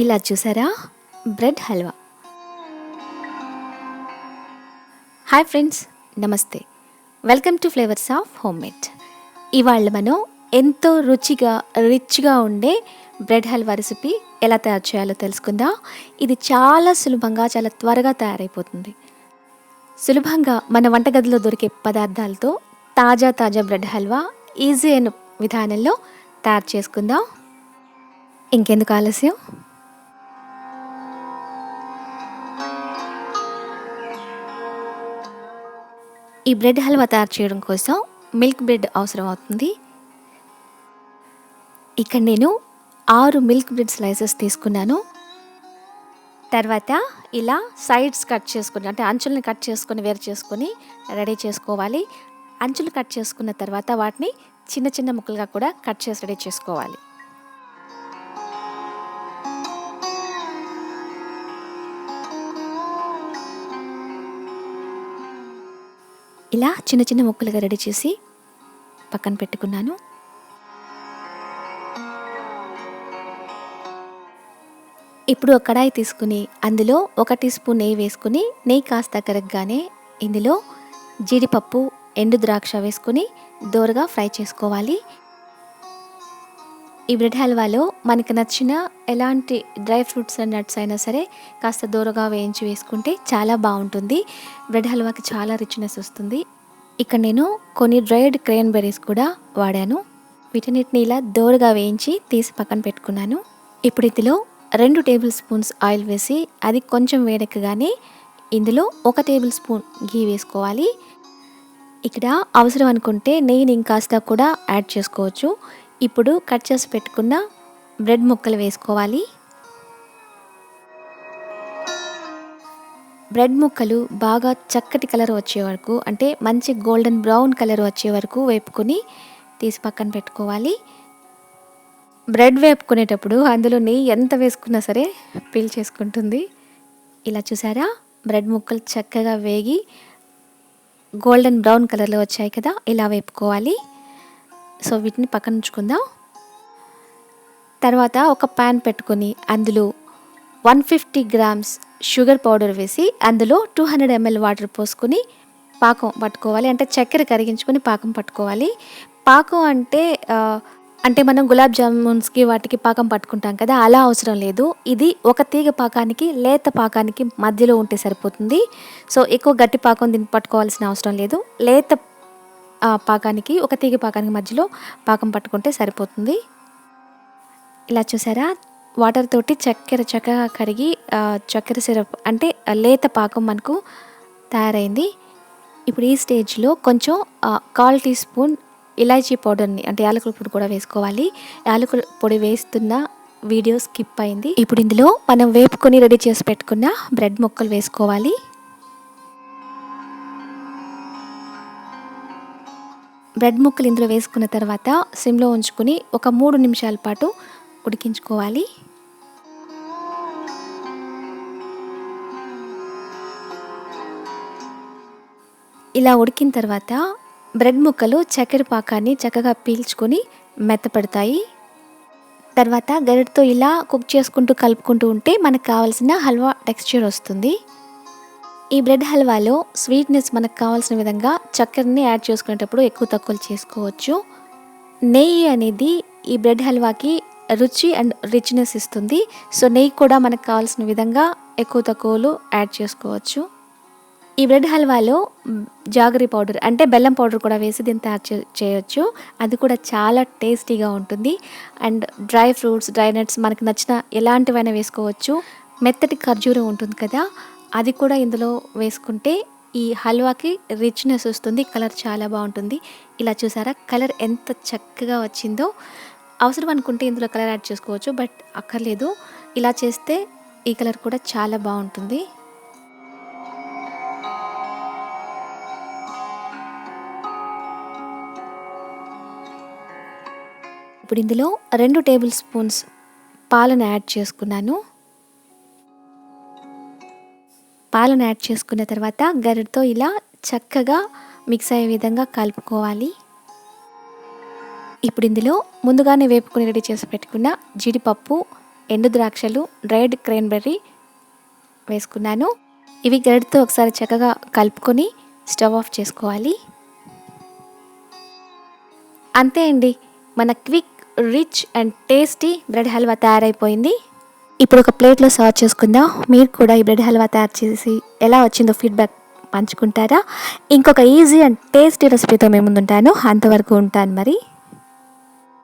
ఇలా చూసారా bread halwa. Hi friends, నమస్తే. Welcome to flavours of home made. ఇవాళ మనం ఎంతో రిచ్గా ఉండే బ్రెడ్ హల్వా రెసిపీ ఎలా తయారు చేయాలో తెలుసుకుందాం. ఇది చాలా సులభంగా, చాలా త్వరగా తయారైపోతుంది. సులభంగా మన వంటగదిలో దొరికే పదార్థాలతో తాజా బ్రెడ్ హల్వా ఈజీ అయిన విధానంలో తయారు చేసుకుందాం. ఇంకెందుకు ఆలస్యం, ఈ బ్రెడ్ హల్వా తయారు చేయడం కోసం మిల్క్ బ్రెడ్ అవసరం అవుతుంది. ఇక్కడ నేను 6 మిల్క్ బ్రెడ్ స్లైసెస్ తీసుకున్నాను. తర్వాత ఇలా సైడ్స్ కట్ చేసుకుని, అంటే అంచుల్ని కట్ చేసుకొని వేరు చేసుకొని రెడీ చేసుకోవాలి. అంచులు కట్ చేసుకున్న తర్వాత వాటిని చిన్న ముక్కలుగా కూడా కట్ చేసి రెడీ చేసుకోవాలి. ఇలా చిన్న ముక్కలుగా రెడీ చేసి పక్కన పెట్టుకున్నాను. ఇప్పుడు ఒక కడాయి తీసుకుని అందులో 1 టీ స్పూన్ నెయ్యి వేసుకుని, నెయ్యి కాస్త కరగగానే ఇందులో జీడిపప్పు, ఎండు ద్రాక్ష వేసుకుని దోరగా ఫ్రై చేసుకోవాలి. ఈ బ్రెడ్ హల్వాలో మనకు నచ్చిన ఎలాంటి డ్రై ఫ్రూట్స్ అండ్ నట్స్ అయినా సరే కాస్త దోరగా వేయించి వేసుకుంటే చాలా బాగుంటుంది. బ్రెడ్ హల్వాకి చాలా రిచ్నెస్ వస్తుంది. ఇక్కడ నేను కొన్ని డ్రైడ్ క్రేన్బెర్రీస్ కూడా వాడాను. వీటన్నిటిని ఇలా దోరగా వేయించి తీసి పక్కన పెట్టుకున్నాను. ఇప్పుడు ఇందులో 2 టేబుల్ స్పూన్స్ ఆయిల్ వేసి అది కొంచెం వేడెక్కగానే ఇందులో 1 టేబుల్ స్పూన్ ఘీ వేసుకోవాలి. ఇక్కడ అవసరం అనుకుంటే నెయ్యిని ఇంకాస్త కూడా యాడ్ చేసుకోవచ్చు. ఇప్పుడు కట్ చేసి పెట్టుకున్న బ్రెడ్ ముక్కలు వేసుకోవాలి. బ్రెడ్ ముక్కలు బాగా చక్కటి కలర్ వచ్చే వరకు, అంటే మంచి గోల్డెన్ బ్రౌన్ కలర్ వచ్చే వరకు వేపుకొని తీసి పక్కన పెట్టుకోవాలి. బ్రెడ్ వేపుకునేటప్పుడు అందులో నెయ్యి ఎంత వేసుకున్నా సరే పీల్చేసుకుంటుంది. ఇలా చూసారా, బ్రెడ్ ముక్కలు చక్కగా వేగి గోల్డెన్ బ్రౌన్ కలర్లో వచ్చాయి కదా, ఇలా వేపుకోవాలి. సో వీటిని పక్కన ఉంచుకుందాం. తర్వాత ఒక ప్యాన్ పెట్టుకొని అందులో 150 గ్రామ్స్ షుగర్ పౌడర్ వేసి అందులో 200 ml వాటర్ పోసుకొని పాకం పట్టుకోవాలి. అంటే చక్కెర కరిగించుకొని పాకం పట్టుకోవాలి. పాకం అంటే మనం గులాబ్ జామున్స్కి వాటికి పాకం పట్టుకుంటాం కదా, అలా అవసరం లేదు. ఇది ఒక తీగ పాకానికి, లేత పాకానికి మధ్యలో ఉంటే సరిపోతుంది. సో ఎక్కువ గట్టి పాకం దీన్ని పట్టుకోవాల్సిన అవసరం లేదు. లేత పాకానికి, ఒక తీగ పాకానికి మధ్యలో పాకం పట్టుకుంటే సరిపోతుంది. ఇలా చూసారా, వాటర్ తోటి చక్కెర చక్కగా కరిగి చక్కెర సిరప్ అంటే లేత పాకం మనకు తయారైంది. ఇప్పుడు ఈ స్టేజ్లో కొంచెం 1/4 టీ స్పూన్ ఇలాచీ పౌడర్ని, అంటే యాలకుల పొడి కూడా వేసుకోవాలి. యాలకుల పొడి వేస్తున్న వీడియో స్కిప్ అయింది. ఇప్పుడు ఇందులో మనం వేపుకొని రెడీ చేసి పెట్టుకున్న బ్రెడ్ ముక్కలు వేసుకోవాలి. బ్రెడ్ ముక్కలు ఇందులో వేసుకున్న తర్వాత సిమ్లో ఉంచుకొని ఒక 3 నిమిషాల పాటు ఉడికించుకోవాలి. ఇలా ఉడికిన తర్వాత బ్రెడ్ ముక్కలు చక్కెర పాకాన్ని చక్కగా పీల్చుకొని మెత్తపడతాయి. తర్వాత గరిటతో ఇలా కుక్ చేసుకుంటూ కలుపుకుంటూ ఉంటే మనకు కావాల్సిన హల్వా టెక్స్చర్ వస్తుంది. ఈ బ్రెడ్ హల్వాలో స్వీట్నెస్ మనకు కావాల్సిన విధంగా చక్కెరని యాడ్ చేసుకునేటప్పుడు ఎక్కువ తక్కువ చేసుకోవచ్చు. నెయ్యి అనేది ఈ బ్రెడ్ హల్వాకి రుచి అండ్ రిచ్నెస్ ఇస్తుంది. సో నెయ్యి కూడా మనకు కావాల్సిన విధంగా ఎక్కువ తక్కువలు యాడ్ చేసుకోవచ్చు. ఈ బ్రెడ్ హల్వాలో జాగరీ పౌడర్, అంటే బెల్లం పౌడర్ కూడా వేసి దీన్ని తయారు చేయొచ్చు. అది కూడా చాలా టేస్టీగా ఉంటుంది. And dry fruits, dry nuts మనకు నచ్చిన ఎలాంటివైనా వేసుకోవచ్చు. మెత్తటి ఖర్జూరం ఉంటుంది కదా, అది కూడా ఇందులో వేసుకుంటే ఈ హల్వాకి రిచ్నెస్ వస్తుంది. కలర్ చాలా బాగుంటుంది. ఇలా చూసారా, కలర్ ఎంత చక్కగా వచ్చిందో. అవసరం అనుకుంటే ఇందులో కలర్ యాడ్ చేసుకోవచ్చు, బట్ అక్కర్లేదు. ఇలా చేస్తే ఈ కలర్ కూడా చాలా బాగుంటుంది. ఇప్పుడు ఇందులో 2 టేబుల్ స్పూన్స్ పాలను యాడ్ చేసుకున్నాను. పాలను యాడ్ చేసుకున్న తర్వాత గరిటతో ఇలా చక్కగా మిక్స్ అయ్యే విధంగా కలుపుకోవాలి. ఇప్పుడు ఇందులో ముందుగానే వేపుకొని రెడీ చేసి పెట్టుకున్న జీడిపప్పు, ఎండు ద్రాక్షలు, డ్రైడ్ క్రేన్బెర్రీ వేసుకున్నాను. ఇవి గరిటతో ఒకసారి చక్కగా కలుపుకొని స్టవ్ ఆఫ్ చేసుకోవాలి. అంతే అండి, మన quick, rich and tasty bread halwa తయారైపోయింది. ఇప్పుడు ఒక ప్లేట్లో సర్వ్ చేసుకుందాం. మీరు కూడా ఈ బ్రెడ్ హల్వా తయారు చేసి ఎలా వచ్చిందో ఫీడ్బ్యాక్ పంచుకుంటారా? ఇంకొక ఈజీ అండ్ టేస్టీ రెసిపీతో మేము ముందుంటాను. అంతవరకు ఉంటాను మరి.